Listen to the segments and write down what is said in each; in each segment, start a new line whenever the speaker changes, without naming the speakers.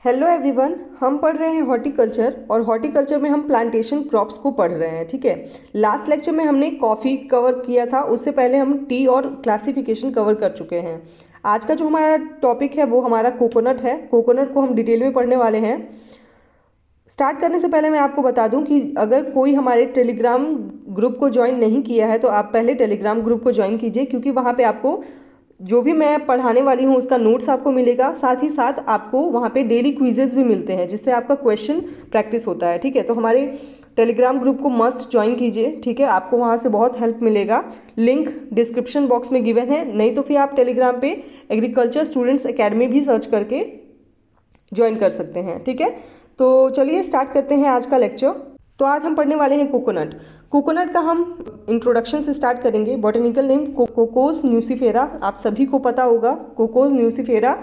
Hello everyone, हम पढ़ रहे हैं हॉर्टिकल्चर और हॉर्टिकल्चर में हम प्लांटेशन क्रॉप्स को पढ़ रहे हैं। ठीक है। लास्ट लेक्चर में हमने कॉफ़ी कवर किया था, उससे पहले हम टी और क्लासिफिकेशन कवर कर चुके हैं। आज का जो हमारा टॉपिक है वो हमारा कोकोनट है। कोकोनट को हम डिटेल में पढ़ने वाले हैं। स्टार्ट करने से पहले मैं आपको बता दूं कि अगर कोई हमारे टेलीग्राम ग्रुप को ज्वाइन नहीं किया है तो आप पहले टेलीग्राम ग्रुप को ज्वाइन कीजिए, क्योंकि वहाँ पे आपको जो भी मैं पढ़ाने वाली हूँ उसका नोट्स आपको मिलेगा। साथ ही साथ आपको वहाँ पे डेली क्विजेज भी मिलते हैं, जिससे आपका क्वेश्चन प्रैक्टिस होता है। ठीक है, तो हमारे टेलीग्राम ग्रुप को मस्ट ज्वाइन कीजिए। ठीक है, आपको वहाँ से बहुत हेल्प मिलेगा। लिंक डिस्क्रिप्शन बॉक्स में गिवन है, नहीं तो फिर आप टेलीग्राम पे एग्रीकल्चर स्टूडेंट्स एकेडमी भी सर्च करके ज्वाइन कर सकते हैं। ठीक है, तो चलिए स्टार्ट करते हैं आज का लेक्चर। तो आज हम पढ़ने वाले हैं कोकोनट। कोकोनट का हम इंट्रोडक्शन से स्टार्ट करेंगे। बॉटनिकल नेम कोकोस न्यूसीफेरा, आप सभी को पता होगा कोकोस न्यूसीफेरा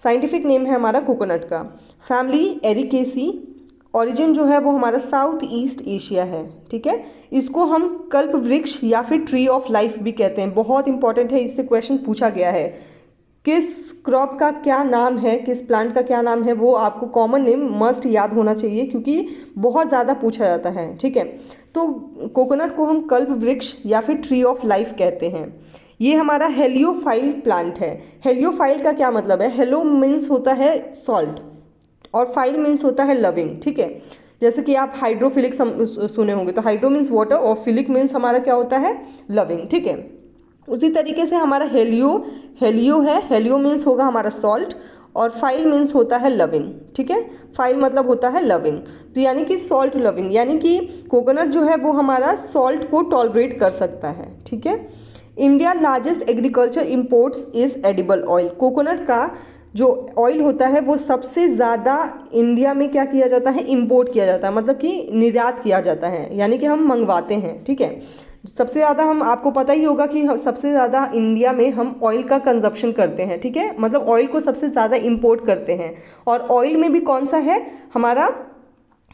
साइंटिफिक नेम है हमारा कोकोनट का। फैमिली एरिकेसी, ओरिजिन जो है वो हमारा साउथ ईस्ट एशिया है। ठीक है, इसको हम कल्प वृक्ष या फिर ट्री ऑफ लाइफ भी कहते हैं। बहुत इंपॉर्टेंट है, इससे क्वेश्चन पूछा गया है। किस क्रॉप का क्या नाम है, किस प्लांट का क्या नाम है, वो आपको कॉमन नेम मस्ट याद होना चाहिए, क्योंकि बहुत ज़्यादा पूछा जाता है। ठीक है, तो कोकोनट को हम कल्प वृक्ष या फिर ट्री ऑफ लाइफ कहते हैं। ये हमारा हेलियोफाइल प्लांट है। हेलियोफाइल का क्या मतलब है? हेलो मीन्स होता है सॉल्ट और फाइल मीन्स होता है लविंग। ठीक है, जैसे कि आप हाइड्रोफिलिक सुने होंगे, तो हाइड्रो मीन्स वाटर और फिलिक मीन्स हमारा क्या होता है? लविंग। ठीक है, उसी तरीके से हमारा हेलियो है। हेलियो मीन्स होगा हमारा सॉल्ट और फाइल मीन्स होता है लविंग। ठीक है, फाइल मतलब होता है लविंग, तो यानी कि सॉल्ट लविंग, यानी कि कोकोनट जो है वो हमारा सॉल्ट को टॉलरेट कर सकता है। ठीक है, India largest agriculture imports is edible oil. Coconut का जो ऑयल होता है वो सबसे ज़्यादा इंडिया में क्या किया जाता है? इम्पोर्ट किया जाता है, मतलब कि निर्यात किया जाता है, यानी कि हम मंगवाते हैं। ठीक है, सबसे ज़्यादा हम, आपको पता ही होगा कि सबसे ज़्यादा इंडिया में हम ऑयल का कंजप्शन करते हैं। ठीक है, मतलब ऑयल को सबसे ज़्यादा इंपोर्ट करते हैं। और ऑयल में भी कौन सा है? हमारा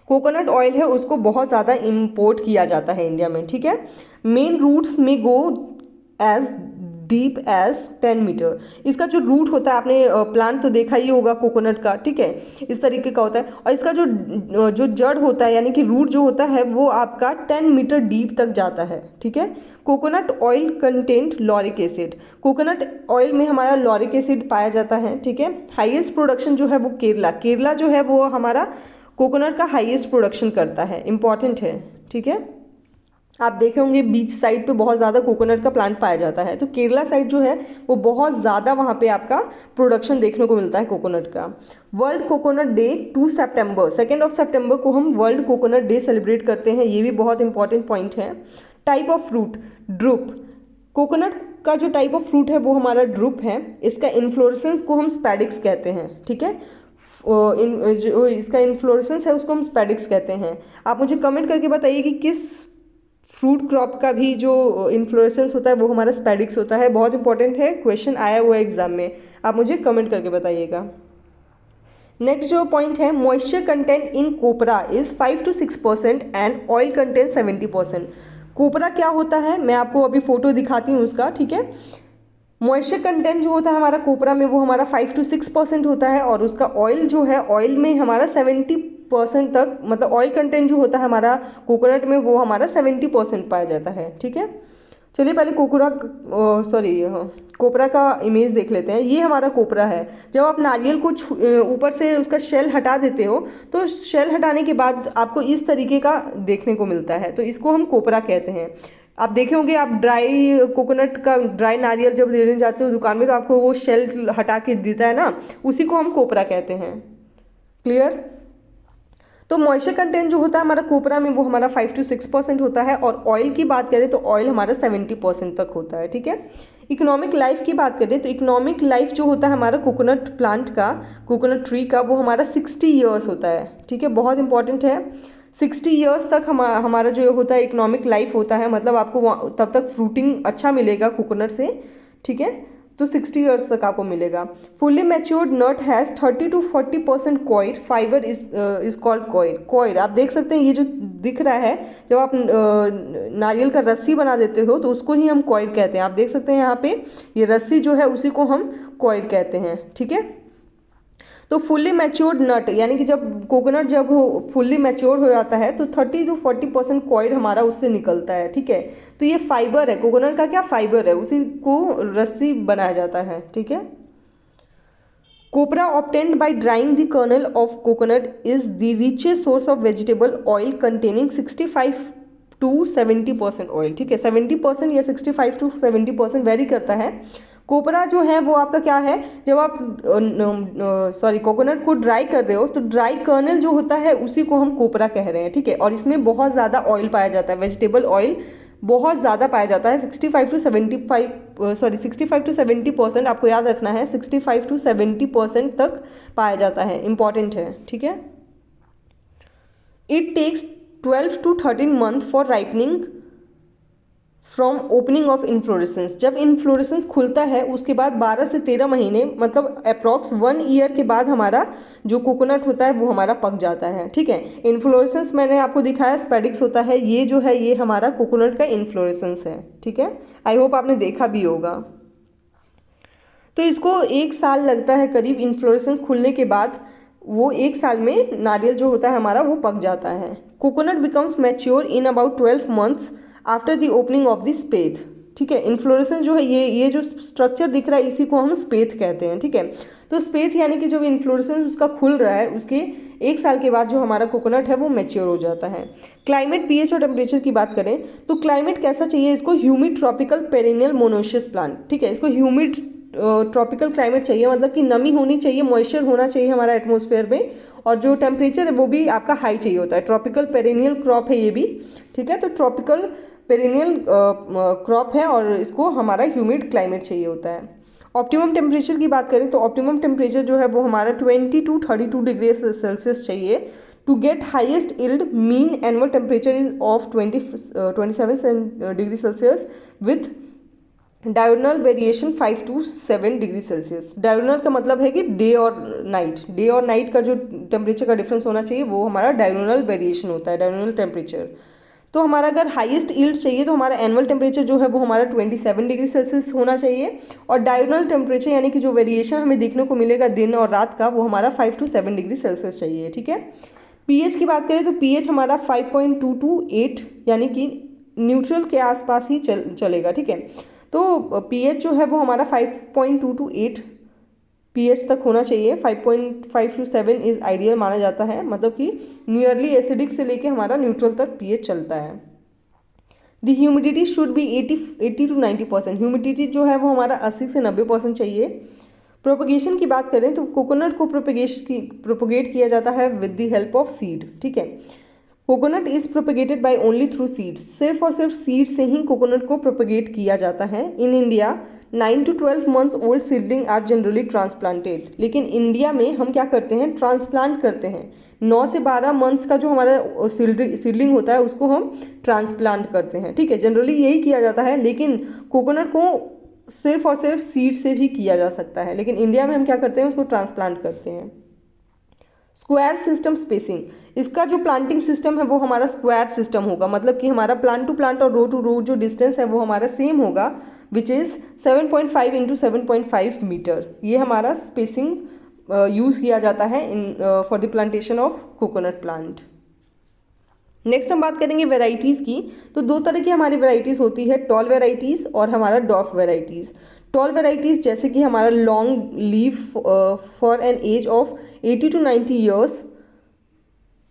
कोकोनट ऑयल है, उसको बहुत ज़्यादा इंपोर्ट किया जाता है इंडिया में। ठीक है, मेन रूट्स में go as deep as 10 metre. इसका जो रूट होता है, आपने प्लांट तो देखा ही होगा कोकोनट का। ठीक है, इस तरीके का होता है, और इसका जो जड़ होता है यानी कि रूट जो होता है वो आपका 10 मीटर डीप तक जाता है। ठीक है, coconut oil content lauric acid. Coconut oil में हमारा लॉरिक एसिड पाया जाता है। ठीक है, हाईएस्ट प्रोडक्शन जो है वो केरला जो है वो हमारा कोकोनट का हाईएस्ट प्रोडक्शन करता है, इंपॉर्टेंट है। ठीक है, आप देखे होंगे बीच साइड पे बहुत ज़्यादा कोकोनट का प्लांट पाया जाता है, तो केरला साइड जो है वो बहुत ज़्यादा वहाँ पे आपका प्रोडक्शन देखने को मिलता है कोकोनट का। वर्ल्ड कोकोनट डे 2 सितंबर, 2 सितंबर को हम वर्ल्ड कोकोनट डे सेलिब्रेट करते हैं। ये भी बहुत इंपॉर्टेंट पॉइंट है। Type of fruit drupe. Coconut का जो टाइप ऑफ फ्रूट है वो हमारा ड्रुप है। इसका इन्फ्लोरेसेंस को हम स्पैडिक्स कहते हैं। ठीक है, जो इसका इन्फ्लोरेसेंस है उसको हम स्पैडिक्स कहते हैं। आप मुझे कमेंट करके बताइए कि किस फ्रूट क्रॉप का भी जो इन्फ्लोरेसेंस होता है वो हमारा स्पैडिक्स होता है। बहुत इंपॉर्टेंट है, क्वेश्चन आया हुआ है एग्जाम में, आप मुझे कमेंट करके बताइएगा। नेक्स्ट जो पॉइंट है, moisture content in copra is 5 to 6% and oil content 70%। Copra क्या होता है, मैं आपको अभी फोटो दिखाती हूँ उसका। ठीक है, मॉइस्चर कंटेंट जो होता है हमारा कोपरा में वो हमारा 5 to 6% होता है, और उसका ऑयल जो है, ऑयल में हमारा 70% तक, मतलब ऑयल कंटेंट जो होता है हमारा कोकोनट में वो हमारा 70% पाया जाता है। ठीक है, चलिए पहले कोपरा का इमेज देख लेते हैं। ये हमारा कोपरा है। जब आप नारियल को ऊपर से उसका शेल हटा देते हो तो शेल हटाने के बाद आपको इस तरीके का देखने को मिलता है, तो इसको हम कोपरा कहते हैं। आप देखे होंगे, आप ड्राई कोकोनट का, ड्राई नारियल जब लेने जाते हो दुकान में तो आपको वो शेल हटा के देता है ना, उसी को हम कोपरा कहते हैं। क्लियर? तो मॉइस्चर कंटेंट जो होता है हमारा कोपरा में वो हमारा 5 to 6% होता है, और ऑयल की बात करें तो ऑयल हमारा 70% तक होता है। ठीक है, इकोनॉमिक लाइफ की बात करें तो इकोनॉमिक लाइफ जो होता है हमारा कोकोनट प्लांट का, कोकोनट ट्री का, वो हमारा 60 ईयर्स होता है। ठीक है, बहुत इंपॉर्टेंट है। 60 ईयर्स तक हमारा जो होता है इकोनॉमिक लाइफ होता है, मतलब आपको तब तक फ्रूटिंग अच्छा मिलेगा कोकोनट से। ठीक है, तो 60 ईयर्स तक आपको मिलेगा। Fully matured nut has 30 to 40% coir, fibre is called coir. Coir आप देख सकते हैं, ये जो दिख रहा है, जब आप नारियल का रस्सी बना देते हो तो उसको ही हम कॉयर कहते हैं। आप देख सकते हैं यहाँ पे ये रस्सी जो है उसी को हम कॉयर कहते हैं। ठीक है, तो फुल्ली मैच्योर्ड नट यानी कि जब कोकोनट जब फुल्ली मैच्योर हो जाता है तो 30 to 40% कॉइल हमारा उससे निकलता है, ठीक है। तो ये फाइबर है, कोकोनट का क्या फाइबर है, उसी को रस्सी बनाया जाता है, ठीक है। Copra obtained by drying the kernel of coconut is the richest source of vegetable oil containing 65 to 70% oil, ठीक है। 70% या 65 to 70% वेरी करता है। कोपरा जो है वो आपका क्या है, जब आप कोकोनट को ड्राई कर रहे हो तो ड्राई कर्नल जो होता है उसी को हम कोपरा कह रहे हैं, ठीक है। और इसमें बहुत ज़्यादा ऑयल पाया जाता है, वेजिटेबल ऑयल बहुत ज़्यादा पाया जाता है। 65 to 70% आपको याद रखना है, 65 to 70% तक पाया जाता है, इंपॉर्टेंट है, ठीक है। It takes 12 to 13 month for ripening from opening of inflorescence. जब इन्फ्लोरेसेंस खुलता है उसके बाद 12 से 13 महीने मतलब अप्रॉक्स 1 ईयर के बाद हमारा जो कोकोनट होता है वो हमारा पक जाता है, ठीक है। इन्फ्लोरेसेंस मैंने आपको दिखाया स्पेडिक्स होता है, ये जो है ये हमारा कोकोनट का इन्फ्लोरेसेंस है, ठीक है। आई होप आपने देखा भी होगा। तो इसको 1 साल लगता है करीब, इन्फ्लोरेसेंस खुलने के बाद वो 1 साल में नारियल जो होता है हमारा वो पक जाता है। Coconut becomes mature in about 12 months after the opening of the spathe, ठीक है। इन्फ्लोरेसेंस जो है ये जो स्ट्रक्चर दिख रहा है इसी को हम स्पेथ कहते हैं, ठीक है। तो स्पेथ यानी कि जब इन्फ्लोरेसेंस उसका खुल रहा है उसके 1 साल के बाद जो हमारा कोकोनट है वो मैच्योर हो जाता है। क्लाइमेट, पीएच और टेम्परेचर की बात करें तो क्लाइमेट कैसा चाहिए इसको, humid tropical perennial monoecious plant, ठीक है। इसको ह्यूमिड ट्रॉपिकल क्लाइमेट चाहिए, मतलब कि नमी होनी चाहिए, मॉइस्चर होना चाहिए हमारा एटमॉस्फेयर में, और जो टेम्परेचर है वो भी आपका हाई चाहिए होता है। ट्रॉपिकल पेरिनियल क्रॉप है ये भी, ठीक है। तो ट्रॉपिकल पेरिनियल क्रॉप है और इसको हमारा ह्यूमिड क्लाइमेट चाहिए होता है। ऑप्टिमम टेम्परेचर की बात करें तो ऑप्टिमम टेम्परेचर जो है वो हमारा 20 to 32 डिग्री सेल्सियस चाहिए। To get highest yield mean annual temperature is of 27 degree Celsius with diagonal variation 5 to 7 degree Celsius. Diagonal का मतलब है कि डे और नाइट का जो टेम्परेचर का डिफरेंस होना चाहिए वो हमारा डायगोनल वेरिएशन होता है, डायगोनल टेम्परेचर। तो हमारा अगर हाईएस्ट यील्ड चाहिए तो हमारा एनुअल टेम्परेचर जो है वो हमारा 27 डिग्री सेल्सियस होना चाहिए, और डायगोनल टेम्परेचर यानी कि जो वेरिएशन हमें देखने को मिलेगा दिन और रात का वो हमारा 5 to 7 डिग्री सेल्सियस चाहिए, ठीक है। पीएच की बात करें तो पीएच हमारा 5.2 to 8 यानी कि न्यूट्रल के आसपास ही चलेगा, ठीक है। तो पीएच जो है वो हमारा 5.2 to 8 पीएच तक होना चाहिए। 5.5 to 7 इज़ आइडियल माना जाता है, मतलब कि नियरली एसिडिक से लेके हमारा न्यूट्रल तक पीएच चलता है। The humidity should be 80 to 90%। Humidity जो है वो हमारा 80 से 90% चाहिए। प्रोपगेशन की बात करें तो कोकोनट को प्रोपगेट किया जाता है with the help of seed, ठीक है। Coconut is propagated by only through seeds. सिर्फ और सिर्फ सीड से ही कोकोनट को प्रोपगेट किया जाता है। In India 9 to 12 months old seedling are generally transplanted. लेकिन इंडिया में हम क्या करते हैं, ट्रांसप्लांट करते हैं। 9 से 12 मंथ्स का जो हमारा सीडलिंग होता है उसको हम ट्रांसप्लांट करते हैं, ठीक है। जनरली यही किया जाता है, लेकिन कोकोनट को सिर्फ और सिर्फ सीड से भी किया जा सकता है, लेकिन इंडिया में हम क्या करते हैं उसको ट्रांसप्लांट करते हैं। स्क्वायर सिस्टम स्पेसिंग, इसका जो प्लांटिंग सिस्टम है वो हमारा स्क्वायर सिस्टम होगा, मतलब कि हमारा प्लांट टू प्लांट और रो टू रो जो डिस्टेंस है वो हमारा सेम होगा, विच इज़ 7.5 into 7.5 मीटर। ये हमारा स्पेसिंग यूज़ किया जाता है in for the plantation of coconut plant. Next हम बात करेंगे वेराइटीज़ की। तो 2 तरह की हमारी वेराइटीज़ होती है, टॉल वेराइटीज़ और हमारा डॉर्फ वेराइटीज़। टॉल वेराइटीज़ जैसे कि हमारा long live for an age of 80 to 90 years.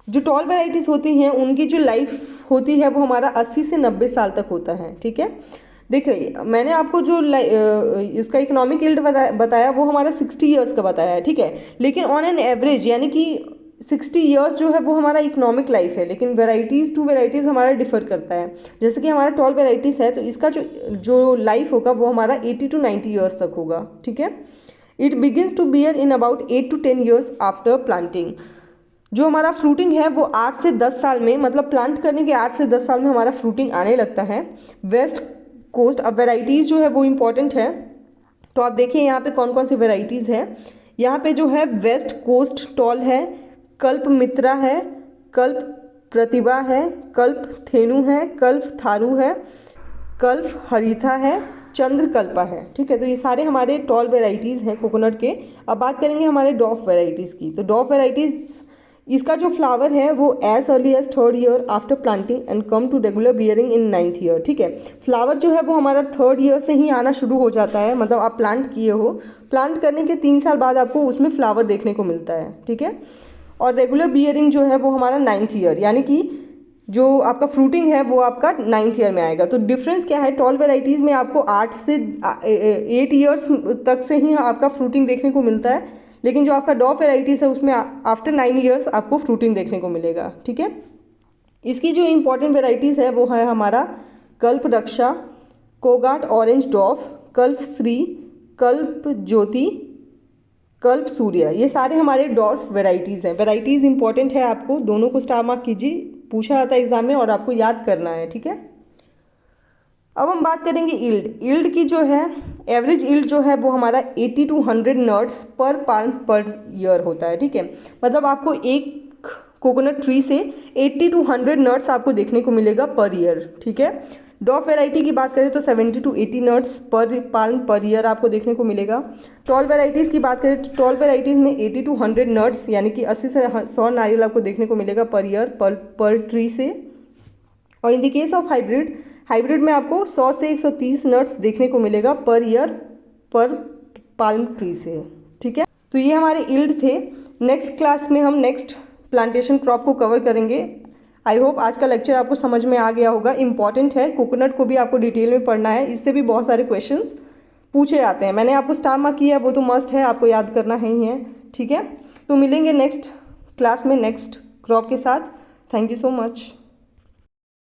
जो टॉल वेराइटीज़ होती हैं उनकी जो लाइफ होती है वो हमारा 80 से 90 साल तक होता है, ठीक है। देखिए मैंने आपको जो इसका इकोनॉमिक यील्ड बताया वो हमारा 60 ईयर्स का बताया है, ठीक है। लेकिन ऑन एन एवरेज यानी कि 60 ईयर्स जो है वो हमारा इकोनॉमिक लाइफ है, लेकिन वेराइटीज़ टू वेराइटीज़ हमारा डिफर करता है। जैसे कि हमारा टॉल वेराइटीज़ है तो इसका जो लाइफ होगा वो हमारा 80 to 90 ईयर्स तक होगा, ठीक है। It begins to bear in about 8 to 10 years after planting. जो हमारा फ्रूटिंग है वो 8 से 10 साल में, मतलब प्लांट करने के 8 से 10 साल में हमारा फ्रूटिंग आने लगता है। वेस्ट कोस्ट, अब वेराइटीज़ जो है वो इम्पॉर्टेंट है, तो आप देखिए यहाँ पे कौन कौन सी वेराइटीज़ है। यहाँ पे जो है वेस्ट कोस्ट टॉल है, कल्प मित्रा है, कल्प प्रतिभा है, कल्प थेनु है, कल्प थारू है, कल्प हरिथा है, चंद्रकल्पा है, ठीक है। तो ये सारे हमारे टॉल वेराइटीज़ हैं कोकोनट के। अब बात करेंगे हमारे डॉफ वेराइटीज़ की। तो डॉफ वेराइटीज़, इसका जो फ्लावर है वो as early as 3rd year after planting and come to regular bearing in 9th year, ठीक है। फ्लावर जो है वो हमारा 3rd ईयर से ही आना शुरू हो जाता है, मतलब आप प्लांट किए हो, प्लांट करने के 3 साल बाद आपको उसमें फ्लावर देखने को मिलता है, ठीक है। और रेगुलर बियरिंग जो है वो हमारा 9th ईयर, यानी कि जो आपका फ्रूटिंग है वो आपका 9th ईयर में आएगा। तो डिफरेंस क्या है, टॉल वेराइटीज़ में आपको 8 से 8 ईयर्स तक से ही आपका फ्रूटिंग देखने को मिलता है, लेकिन जो आपका डॉफ वेराइटीज़ है उसमें आफ्टर 9 ईयर्स आपको फ्रूटिंग देखने को मिलेगा, ठीक है। इसकी जो इंपॉर्टेंट वेराइटीज़ है वो है हमारा कल्प रक्षा, कोगाट ऑरेंज डॉफ, कल्प श्री, कल्प ज्योति, कल्प सूर्य, ये सारे हमारे डॉर्फ वेराइटीज़ हैं। वेराइटीज़ इंपॉर्टेंट है, आपको दोनों को स्टार मार्क कीजिए, पूछा जाता है एग्जाम में और आपको याद करना है, ठीक है। अब हम बात करेंगे यील्ड। यील्ड की जो है एवरेज यील्ड जो है वो हमारा 80 to 100 नट्स पर पाल्म पर ईयर होता है, ठीक है। मतलब आपको एक कोकोनट ट्री से 80 to 100 नट्स आपको देखने को मिलेगा पर ईयर, ठीक है। डॉफ वेराइटी की बात करें तो 70 to 80 नट्स पर पाल्म पर ईयर आपको देखने को मिलेगा। टॉल वेराइटीज़ की बात करें तो टॉल वेराइटीज़ में 80 to 100 नट्स यानी कि 80 से 100 नारियल आपको देखने को मिलेगा पर ईयर पर ट्री से। और in the case of hybrid में आपको 100 से 130 नट्स देखने को मिलेगा पर ईयर पर पाल्म ट्री से, ठीक है। तो ये हमारे यील्ड थे। नेक्स्ट क्लास में हम नेक्स्ट प्लांटेशन क्रॉप को कवर करेंगे। आई होप आज का लेक्चर आपको समझ में आ गया होगा। इंपॉर्टेंट है, कोकोनट को भी आपको डिटेल में पढ़ना है, इससे भी बहुत सारे क्वेश्चंस पूछे जाते हैं। मैंने आपको स्टार मार्क किया है, वो तो मस्ट है, आपको याद करना है ही है, ठीक है। तो मिलेंगे नेक्स्ट क्लास में नेक्स्ट क्रॉप के साथ। Thank you so much.